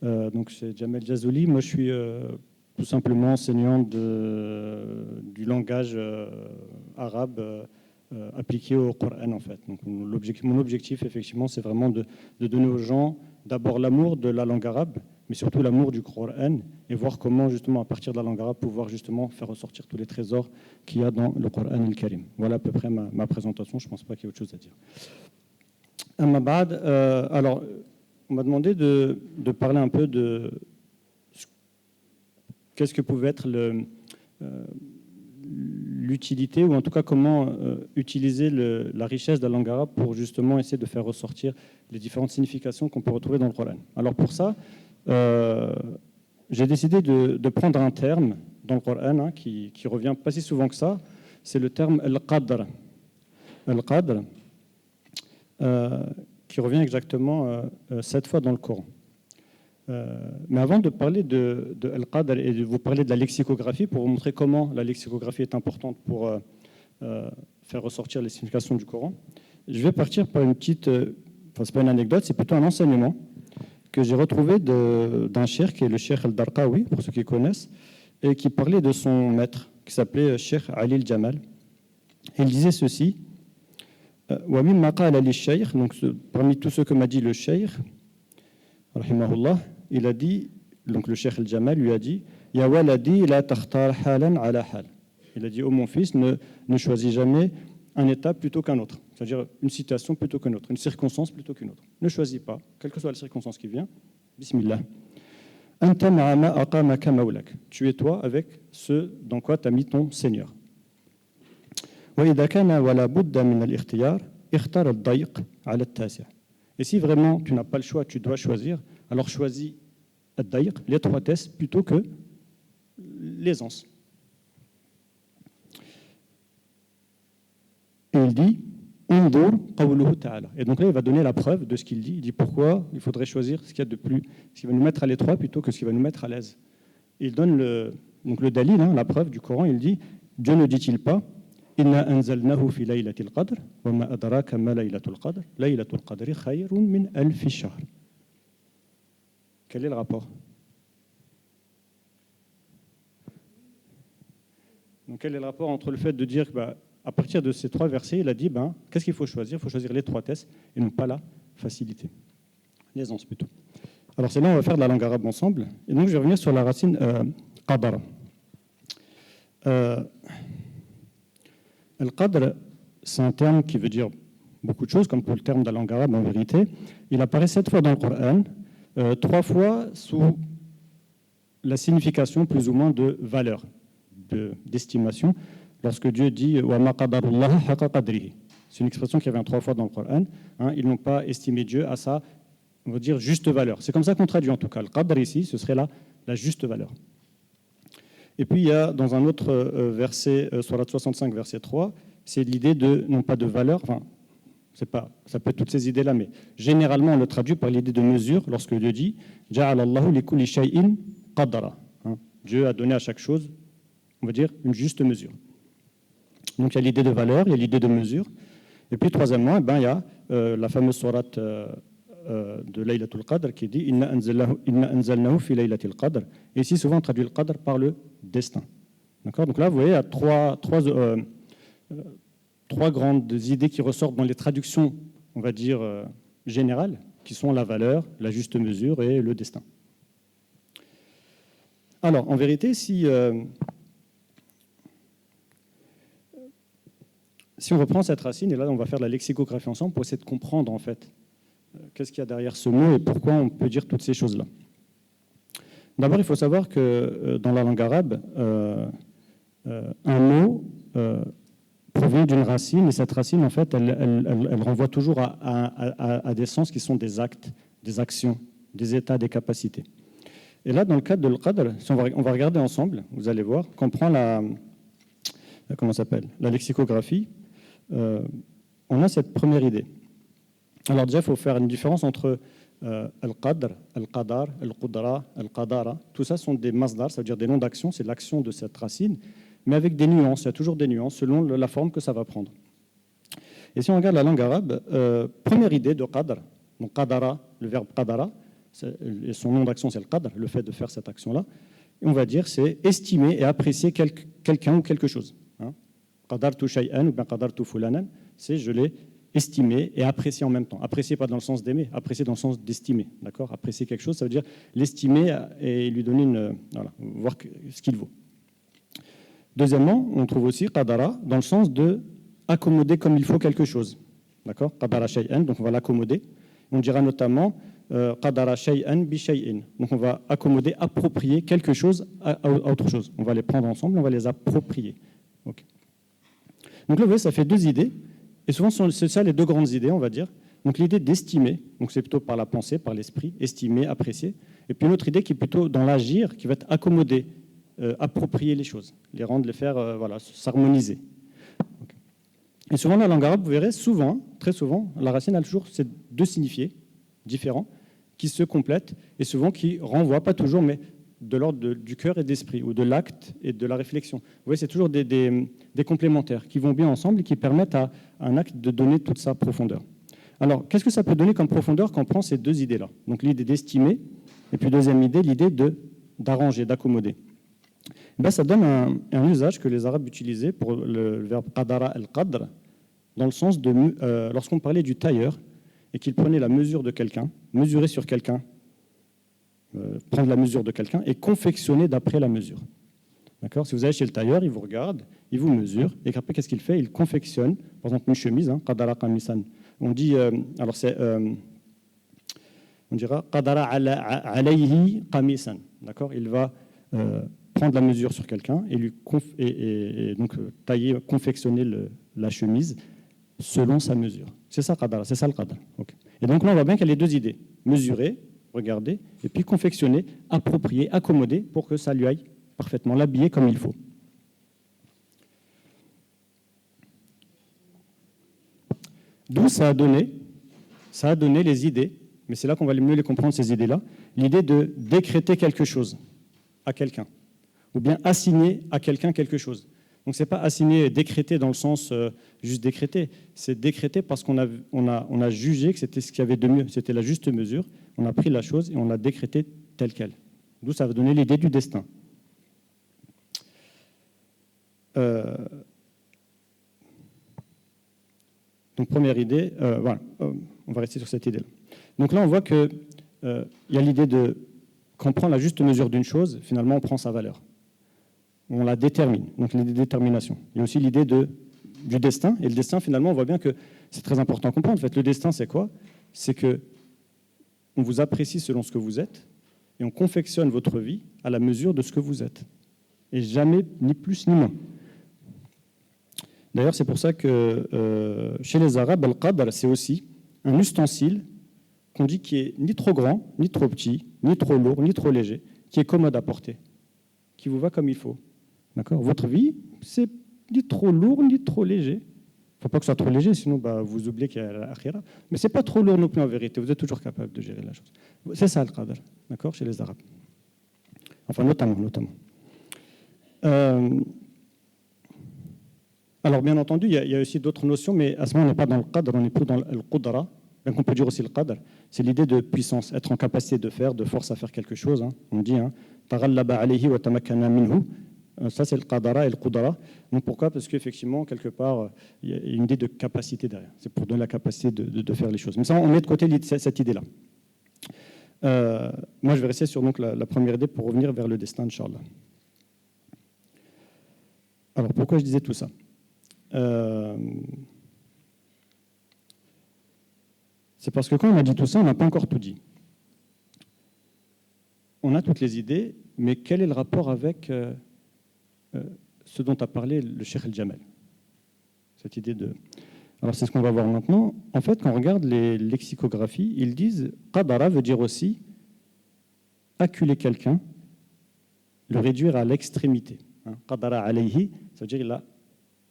Donc c'est Jamel Jazouli. Moi, je suis tout simplement enseignant du langage arabe appliqué au Coran, en fait. Donc mon objectif, effectivement, c'est vraiment de donner aux gens d'abord l'amour de la langue arabe, mais surtout l'amour du Coran, et voir comment, justement, à partir de la langue arabe, pouvoir justement faire ressortir tous les trésors qu'il y a dans le Coran al-Karim. Voilà à peu près ma présentation. Je ne pense pas qu'il y ait autre chose à dire. Alors, on m'a demandé de parler un peu de qu'est-ce que pouvait être l'utilité, ou en tout cas comment utiliser la richesse de la langue arabe pour justement essayer de faire ressortir les différentes significations qu'on peut retrouver dans le Coran. Alors pour ça, j'ai décidé de prendre un terme dans le Coran qui revient pas si souvent que ça, c'est le terme al-qadr. Al-qadr, qui revient exactement 7 fois dans le Coran. Mais avant de parler de Al-Qadr et de vous parler de la lexicographie, pour vous montrer comment la lexicographie est importante pour faire ressortir les significations du Coran, je vais partir par une petite, enfin c'est pas une anecdote, c'est plutôt un enseignement que j'ai retrouvé d'un cheikh qui est le cheikh Al-Darqawi, pour ceux qui connaissent, et qui parlait de son maître, qui s'appelait Cheikh Ali Al-Jamal. Il disait ceci, donc parmi tous ceux que m'a dit le cheikh, rahimahullah, il a dit, donc le cheikh Al-Jamal lui a dit, Ya waladi la takhtar halan ala hal. Il a dit, oh mon fils, ne choisis jamais un état plutôt qu'un autre, c'est-à-dire une situation plutôt qu'une autre, une circonstance plutôt qu'une autre. Ne choisis pas, quelle que soit la circonstance qui vient, bismillah. Anta ma'ama aqamaka mawlak. Tu es toi avec ce dans quoi t'as mis ton Seigneur. وإذا كان ولا بد من الاختيار اختار الضيق على التاسع. Et si vraiment tu n'as pas le choix, tu dois choisir, alors choisis الضيق, l'étroitesse, plutôt que l'aisance. Et il dit انظر قوله تعالى. Et donc là, il va donner la preuve de ce qu'il dit. Il dit pourquoi il faudrait choisir ce qu'il y a de plus, ce qui va nous mettre à l'étroit plutôt que ce qui va nous mettre à l'aise. Et il donne le dalil, la preuve du Coran. Il dit, Dieu ne dit-il pas Inna anzalnahu fi laylatil qadr wa ma adraka ma laylatul qadr laylatul qadri khayrun min alfi shahr. Quel est le rapport? Donc quel est le rapport entre le fait de dire que à partir de ces 3 versets, il a dit qu'est-ce qu'il faut choisir? Il faut choisir l'étroitesse et non pas la facilité, l'aisance plutôt. Alors c'est là on va faire de la langue arabe ensemble, et donc je vais revenir sur la racine qadar. Al-Qadr, c'est un terme qui veut dire beaucoup de choses, comme pour le terme de la langue arabe en vérité. Il apparaît 7 fois dans le Coran, 3 fois sous la signification plus ou moins de valeur, d'estimation, lorsque Dieu dit « Wa ma qadarullah haqa qadrihi ». C'est une expression qui revient 3 fois dans le Coran. Ils n'ont pas estimé Dieu à sa, on va dire, juste valeur. C'est comme ça qu'on traduit en tout cas. Le qadr ici, ce serait la juste valeur. Et puis il y a dans un autre verset, Sourate 65, verset 3, c'est l'idée de, non pas de valeur, enfin, ça peut être toutes ces idées-là, mais généralement on le traduit par l'idée de mesure, lorsque Dieu dit « Ja'alallahu li kulli shay'in qadara ». Dieu a donné à chaque chose, on va dire, une juste mesure. Donc il y a l'idée de valeur, il y a l'idée de mesure. Et puis troisièmement, il y a la fameuse sourate de Laylatul Qadr qui dit « Inna anzalnahu fi laylatil qadr ». Et ici, souvent, on traduit le qadr par le destin. D'accord ? Donc là, vous voyez, il y a trois grandes idées qui ressortent dans les traductions, on va dire, générales, qui sont la valeur, la juste mesure et le destin. Alors, en vérité, si on reprend cette racine, et là, on va faire de la lexicographie ensemble pour essayer de comprendre, en fait, qu'est-ce qu'il y a derrière ce mot et pourquoi on peut dire toutes ces choses-là. D'abord, il faut savoir que dans la langue arabe, un mot provient d'une racine, et cette racine, en fait, elle renvoie toujours à des sens qui sont des actes, des actions, des états, des capacités. Et là, dans le cadre de l'Qadr, si on va regarder ensemble, vous allez voir, qu'on prend la lexicographie, on a cette première idée. Alors déjà, il faut faire une différence entre al-qadr, al-qadar, al-qudra, al-qadara. Tout ça sont des masdars, ça veut dire des noms d'action, c'est l'action de cette racine, mais avec des nuances, il y a toujours des nuances selon la forme que ça va prendre. Et si on regarde la langue arabe, première idée de qadr, donc qadara, le verbe qadara, Et son nom d'action, c'est le qadr, le fait de faire cette action-là. Et on va dire c'est estimer et apprécier quelqu'un ou quelque chose. Qadartu shay'an ou bien qadartu fulanan, c'est je l'ai estimé et apprécié en même temps. Apprécier pas dans le sens d'aimer, apprécier dans le sens d'estimer. D'accord ? Apprécier quelque chose, ça veut dire l'estimer et lui donner voir ce qu'il vaut. Deuxièmement, on trouve aussi qadara dans le sens de accommoder comme il faut quelque chose. D'accord ? Qadara shay'an, donc on va l'accommoder. On dira notamment qadara shay'an bi shay'in. Donc on va accommoder, approprier quelque chose à autre chose. On va les prendre ensemble, on va les approprier. Okay. Donc là, vous voyez, ça fait deux idées. Et souvent, c'est ça les deux grandes idées, on va dire. Donc l'idée d'estimer, donc c'est plutôt par la pensée, par l'esprit, estimer, apprécier. Et puis une autre idée qui est plutôt dans l'agir, qui va être accommoder, approprier les choses, les rendre, les faire, s'harmoniser. Okay. Et souvent, dans la langue arabe, vous verrez, souvent, très souvent, la racine a toujours ces deux signifiés différents qui se complètent et souvent qui renvoient, pas toujours, mais de l'ordre du cœur et de l'esprit, ou de l'acte et de la réflexion. Vous voyez, c'est toujours des complémentaires qui vont bien ensemble et qui permettent à un acte de donner toute sa profondeur. Alors, qu'est-ce que ça peut donner comme profondeur quand on prend ces deux idées-là ? Donc l'idée d'estimer, et puis deuxième idée, l'idée d'arranger, d'accommoder. Ça donne un usage que les Arabes utilisaient pour le verbe qadara al-qadr, dans le sens de, lorsqu'on parlait du tailleur, et qu'il prenait la mesure de quelqu'un, mesurer sur quelqu'un, prendre la mesure de quelqu'un et confectionner d'après la mesure. D'accord ? Si vous allez chez le tailleur, il vous regarde, il vous mesure, et après, qu'est-ce qu'il fait ? Il confectionne, par exemple, une chemise, qadara qamisan. On dit, alors c'est, on dira qadara alayhi qamisan. D'accord ? Il va prendre la mesure sur quelqu'un et donc tailler, confectionner la chemise selon sa mesure. C'est ça qadara, c'est ça le qadar. Okay. Et donc là, on voit bien qu'il y a les deux idées. Mesurer, regarder, et puis confectionner, approprier, accommoder pour que ça lui aille parfaitement, l'habiller comme il faut. D'où ça a donné les idées, mais c'est là qu'on va mieux les comprendre, ces idées-là, l'idée de décréter quelque chose à quelqu'un, ou bien assigner à quelqu'un quelque chose. Donc ce n'est pas assigner, décréter dans le sens juste décréter, c'est décréter parce qu'on a jugé que c'était ce qu'il y avait de mieux, c'était la juste mesure, on a pris la chose et on l'a décrétée telle qu'elle. D'où ça va donner l'idée du destin. Donc première idée, voilà, on va rester sur cette idée-là. Donc là on voit qu'il y a l'idée de, quand on prend la juste mesure d'une chose, finalement on prend sa valeur. On la détermine, donc l'idée de détermination. Il y a aussi l'idée du destin, et le destin, finalement, on voit bien que c'est très important à comprendre. En fait, le destin, c'est quoi ? C'est qu'on vous apprécie selon ce que vous êtes, et on confectionne votre vie à la mesure de ce que vous êtes. Et jamais, ni plus ni moins. D'ailleurs, c'est pour ça que chez les Arabes, al-qadr, c'est aussi un ustensile qu'on dit qui est ni trop grand, ni trop petit, ni trop lourd, ni trop léger, qui est commode à porter, qui vous va comme il faut. D'accord ? Votre vie, c'est ni trop lourd, ni trop léger. Il ne faut pas que ce soit trop léger, sinon vous oubliez qu'il y a l'akhira. Mais ce n'est pas trop lourd non plus en vérité. Vous êtes toujours capable de gérer la chose. C'est ça le qadr, d'accord, chez les Arabes. Enfin, notamment. Alors, bien entendu, il y a aussi d'autres notions, mais à ce moment, on n'est pas dans le qadr, on est plus dans le qudra. Donc, on peut dire aussi le qadr. C'est l'idée de puissance, être en capacité de faire, de force à faire quelque chose. On dit taghallaba alayhi wa tamakkana minhu. Ça, c'est le qadara et le qudra. Donc, pourquoi ? Parce qu'effectivement, quelque part, il y a une idée de capacité derrière. C'est pour donner la capacité de faire les choses. Mais ça, on met de côté cette idée-là. Moi, je vais rester sur donc, la première idée pour revenir vers le destin, Inch'Allah. Alors, pourquoi je disais tout ça ? C'est parce que quand on a dit tout ça, on n'a pas encore tout dit. On a toutes les idées, mais quel est le rapport avec ce dont a parlé le Cheikh El-Jamal ? Cette idée de... Alors c'est ce qu'on va voir maintenant. En fait, quand on regarde les lexicographies, ils disent « qadara » veut dire aussi acculer quelqu'un, le réduire à l'extrémité. « Qadara alayhi » ça veut dire qu'il a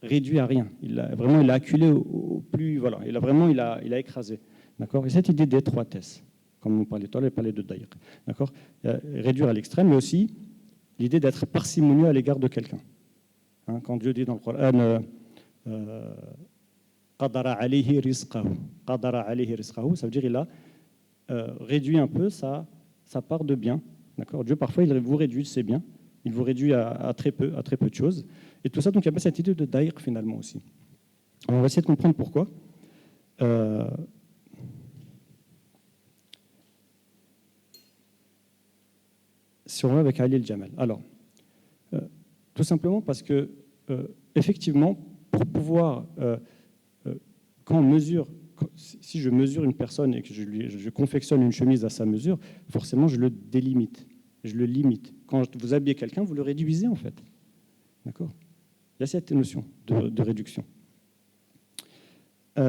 réduit à rien. Il a acculé au plus... Voilà, il a écrasé. D'accord ? Et cette idée d'étroitesse, comme on parlait tout à l'heure, on parlait de daïq. D'accord ? Réduire à l'extrême, mais aussi l'idée d'être parcimonieux à l'égard de quelqu'un. Quand Dieu dit dans le Coran qadara alayhi rizqahu, qadara alayhi rizqahu, ça veut dire il a réduit un peu sa part de bien. D'accord ? Dieu, parfois, il vous réduit ses biens. Il vous réduit à très peu de choses. Et tout ça, donc il y a pas cette idée de daïq finalement aussi. Alors, on va essayer de comprendre pourquoi. Si on va avec Ali el-Jamal. Alors, tout simplement parce que, effectivement, pour pouvoir, quand on mesure, si je mesure une personne et que je confectionne une chemise à sa mesure, forcément, je le délimite, je le limite. Quand vous habillez quelqu'un, vous le réduisez en fait. D'accord ? Il y a cette notion de réduction. Et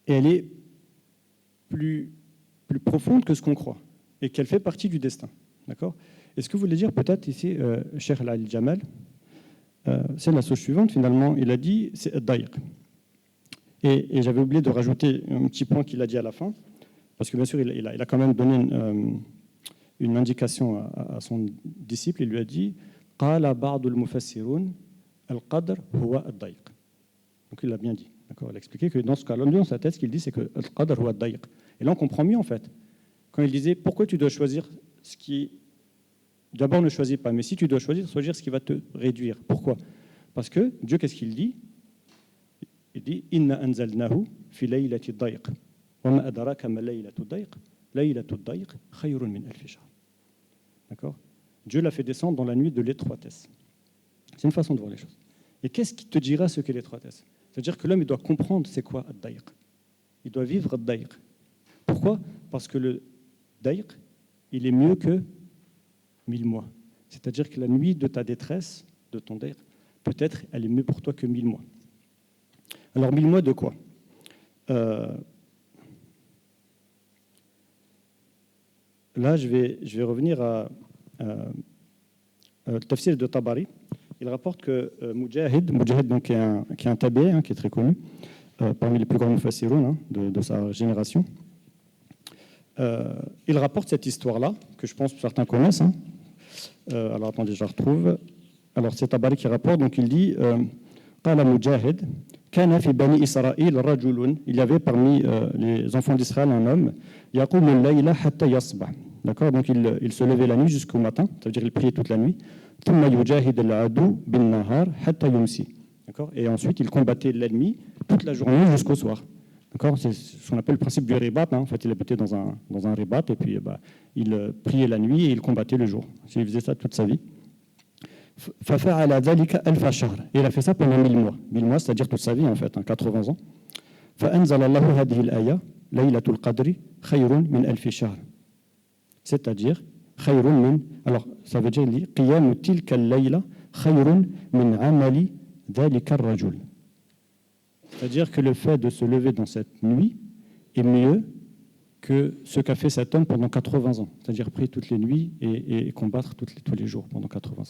elle est plus profonde que ce qu'on croit, et qu'elle fait partie du destin. D'accord ? Et ce que vous voulez dire peut-être ici, Cheikh Al-Jamal, c'est la chose suivante, finalement, il a dit, c'est ad-daïq. Et j'avais oublié de rajouter un petit point qu'il a dit à la fin, parce que bien sûr, il a quand même donné une indication à son disciple, il lui a dit « Qala ba'du al-mufassirun al-qadr huwa ad-daïq ». Donc il l'a bien dit. D'accord ? Il a expliqué que dans ce cas-là, dans sa tête, ce qu'il dit, c'est que al-qadr huwa ad-daïq. Et là, on comprend mieux, en fait. Quand il disait « Pourquoi tu dois choisir ce qui... » D'abord, ne choisis pas, mais si tu dois choisir ce qui va te réduire. Pourquoi ? Parce que Dieu, qu'est-ce qu'il dit ? Il dit « Inna anzalnahu fi laylati ad-daïq. Wa ma adraka ma laylatu ad-daïq. Laylatu ad-daïq khayrun min alfi shahr. » D'accord ? Dieu l'a fait descendre dans la nuit de l'étroitesse. C'est une façon de voir les choses. Et qu'est-ce qui te dira ce qu'est l'étroitesse ? C'est-à-dire que l'homme, il doit comprendre c'est quoi ad-daïq. Il doit vivre ad-daïq. Pourquoi ? Parce que le daïq, il est mieux que 1000 mois. C'est-à-dire que la nuit de ta détresse, de ton daïq, peut-être elle est mieux pour toi que 1000 mois. Alors 1000 mois de quoi ? Là, je vais revenir à le tafsir de Tabari. Il rapporte que Mujahid donc, qui est un tabi'i, qui est très connu, parmi les plus grands mufassiroun de sa génération, il rapporte cette histoire-là, que je pense que certains connaissent. Alors attendez, je la retrouve. Alors c'est Tabari qui rapporte, donc il dit Qala Mujahid, Kana fi bani Israël rajulun. Il y avait parmi les enfants d'Israël un homme, Yaqumu al-layla hatta yasbah. D'accord, donc il se levait la nuit jusqu'au matin, ça veut dire qu'il priait toute la nuit. Thumma yujahid al-adu bin nahar hatta yumsi. D'accord, et ensuite il combattait l'ennemi toute la journée jusqu'au soir. D'accord, c'est ce qu'on appelle le principe du ribat. En fait, il habitait dans un ribat et puis il priait la nuit et il combattait le jour. Il faisait ça toute sa vie. ففعل ذلك ألف شهر. Et il a fait ça pendant 1000 mois. 1000 mois, c'est-à-dire toute sa vie en fait, 80 ans. فأنزل الله هذه الآية ليلة القدر خير من ألف شهر. C'est-à-dire خير من. Alors, ça veut dire قيام تلك الليلة خير من عمل ذلك الرجل. C'est-à-dire que le fait de se lever dans cette nuit est mieux que ce qu'a fait cet homme pendant 80 ans. C'est-à-dire prier toutes les nuits et combattre tous les jours pendant 80 ans.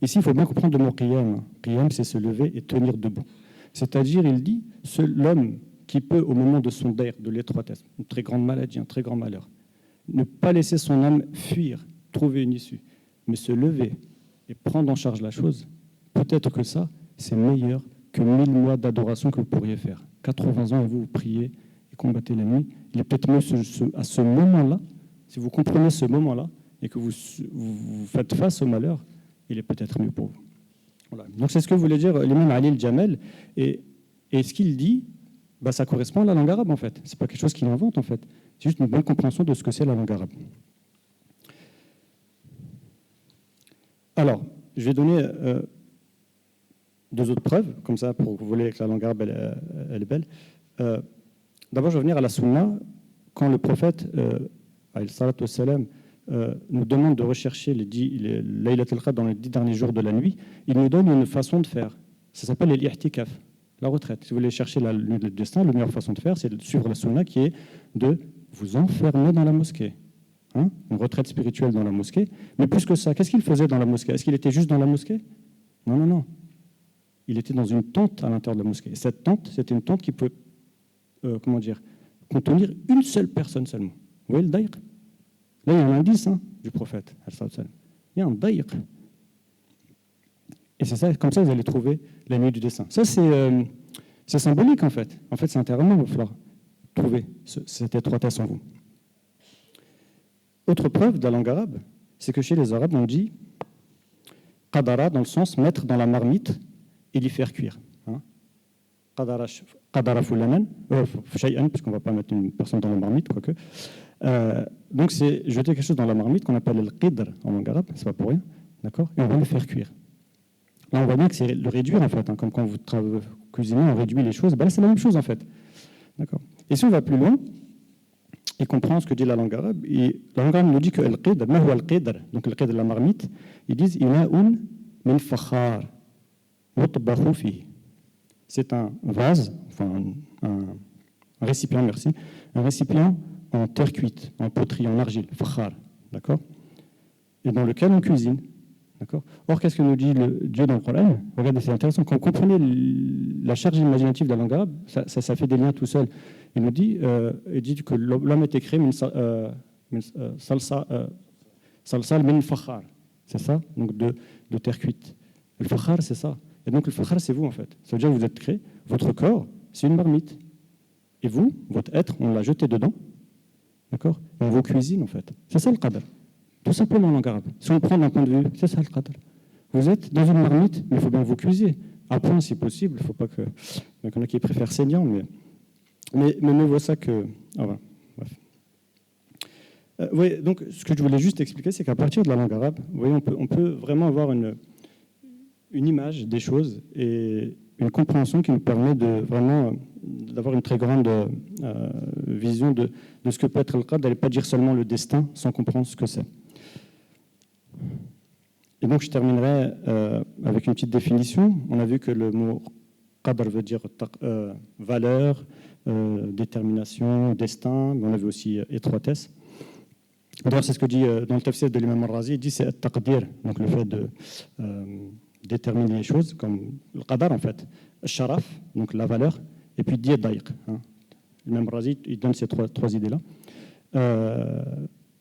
Ici, il faut bien comprendre le mot qiyam. Qiyam, c'est se lever et tenir debout. C'est-à-dire, il dit, l'homme qui peut, au moment de son daïr, de l'étroitesse, une très grande maladie, un très grand malheur, ne pas laisser son âme fuir, trouver une issue, mais se lever et prendre en charge la chose, peut-être que ça, c'est meilleur que 1000 mois d'adoration que vous pourriez faire. 80 ans et vous priez et combattez la nuit. Il est peut-être mieux à ce moment-là, si vous comprenez ce moment-là et que vous faites face au malheur, il est peut-être mieux pour vous. Voilà. Donc c'est ce que voulait dire l'imam Ali el-Jamal. Et ce qu'il dit, ça correspond à la langue arabe en fait. Ce n'est pas quelque chose qu'il invente en fait. C'est juste une bonne compréhension de ce que c'est la langue arabe. Alors, je vais donner deux autres preuves, comme ça, pour que vous voyez que la langue arabe, elle est belle. D'abord, je vais revenir à la sunna. Quand le prophète, alayhi salatu wassalam, nous demande de rechercher les Laylat al-Qadr dans les 10 derniers jours de la nuit, il nous donne une façon de faire. Ça s'appelle l'i'tikaf, la retraite. Si vous voulez chercher le destin, la meilleure façon de faire, c'est de suivre la sunna qui est de vous enfermer dans la mosquée. Une retraite spirituelle dans la mosquée. Mais plus que ça, qu'est-ce qu'il faisait dans la mosquée ? Est-ce qu'il était juste dans la mosquée ? Non. Il était dans une tente à l'intérieur de la mosquée. Et cette tente, c'était une tente qui peut, contenir une seule personne seulement. Vous voyez le daïq ? Là, il y a un indice du prophète. Il y a un daïq. Et c'est ça, comme ça, vous allez trouver la nuit du destin. Ça, c'est symbolique, en fait. En fait, c'est intérieurement, il va falloir trouver cette étroitesse en vous. Autre preuve de la langue arabe, c'est que chez les Arabes, on dit qadara dans le sens mettre dans la marmite et l'y faire cuire. Qadara fulanan, shay'an, puisqu'on ne va pas mettre une personne dans la marmite, quoique. Donc c'est jeter quelque chose dans la marmite qu'on appelle le qidr en langue arabe, c'est pas pour rien, d'accord, et on va le faire cuire. Là, on voit bien que c'est le réduire, en fait, comme quand vous cuisinez, on réduit les choses. Ben là, c'est la même chose, en fait. D'accord. Et si on va plus loin et comprend ce que dit la langue arabe, et la langue arabe nous dit que al-qidr, ma huwa al-qidr, donc le qidr, la marmite, ils disent ina'un min fakhar mutbakhu fihi. C'est un vase, enfin un récipient, merci, un récipient en terre cuite, en poterie, en argile, fakhar, d'accord, et dans lequel on cuisine. D'accord. Or, qu'est-ce que nous dit le Dieu dans le Coran? Regardez, c'est intéressant. Quand vous comprenez la charge imaginative de la langue arabe, ça fait des liens tout seul. Il nous dit, que l'homme était créé salsal min fakhar. C'est ça, donc de terre cuite. Le fakhar, c'est ça. Et donc le fakhar, c'est vous, en fait. Ça veut dire que vous êtes créé, votre corps, c'est une marmite. Et vous, votre être, on l'a jeté dedans. D'accord. Et on vous cuisine, en fait. C'est ça le qadr. Tout simplement en langue arabe. Si on prend d'un point de vue, c'est ça le qadr. Vous êtes dans une marmite, mais il faut bien vous cuisiner. À point, si possible. Il ne faut pas que. Il y en a qui préfèrent saignant, mais ne voit ça que. Ah, voilà. Bref. Oui, donc, ce que je voulais juste expliquer, c'est qu'à partir de la langue arabe, vous voyez, on peut vraiment avoir une image des choses et une compréhension qui nous permet de vraiment d'avoir une très grande vision de ce que peut être le qadr, d'aller pas dire seulement le destin sans comprendre ce que c'est. Et donc, je terminerai avec une petite définition. On a vu que le mot qadr veut dire valeur, détermination, destin, mais on a vu aussi étroitesse. D'ailleurs, c'est ce que dit dans le tafsir de l'imam al-Razi, il dit c'est at-taqdir, donc le fait de déterminer les choses, comme le qadar en fait, sharaf, donc la valeur, et puis diya daïq. L'imam al-Razi, il donne ces trois idées-là.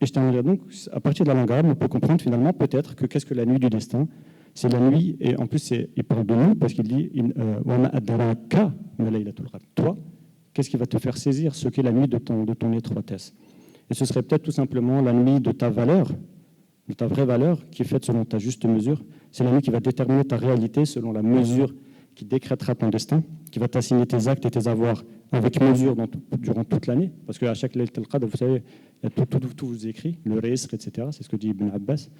Et je terminerai donc, à partir de la langue arabe, on peut comprendre finalement peut-être que qu'est-ce que la nuit du destin? C'est la nuit, et en plus il parle de nous, parce qu'il dit toi, qu'est-ce qui va te faire saisir ce qu'est la nuit de ton étroitesse? Et ce serait peut-être tout simplement la nuit de ta valeur, de ta vraie valeur, qui est faite selon ta juste mesure. C'est la nuit qui va déterminer ta réalité selon la mesure qui décrétera ton destin, qui va t'assigner tes actes et tes avoirs avec mesure durant toute l'année. Parce qu'à chaque Laylat al-Qadr, vous savez, il y a tout vous écrit, le risque, etc. C'est ce que dit Ibn Abbas.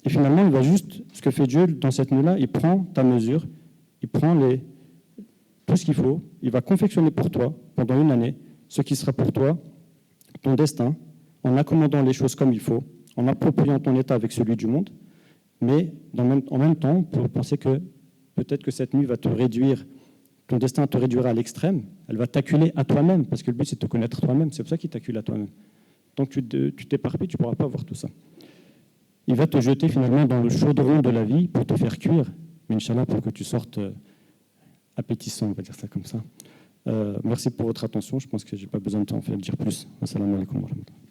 Et finalement, il va juste, ce que fait Dieu dans cette nuit-là, il prend ta mesure, il prend tout ce qu'il faut, il va confectionner pour toi, pendant une année, ce qui sera pour toi ton destin, en accommodant les choses comme il faut, en appropriant ton état avec celui du monde, mais en même temps, on peut penser que peut-être que cette nuit va te réduire, ton destin te réduira à l'extrême, elle va t'acculer à toi-même, parce que le but c'est de te connaître toi-même, c'est pour ça qu'il t'accule à toi-même. Tant que tu t'éparpilles, tu ne pourras pas voir tout ça. Il va te jeter finalement dans le chaudron de la vie pour te faire cuire, mais Inch'Allah pour que tu sortes appétissant, on va dire ça comme ça. Merci pour votre attention, je pense que je n'ai pas besoin de t'en faire dire plus. Assalamu alaikum wa rahmatullah.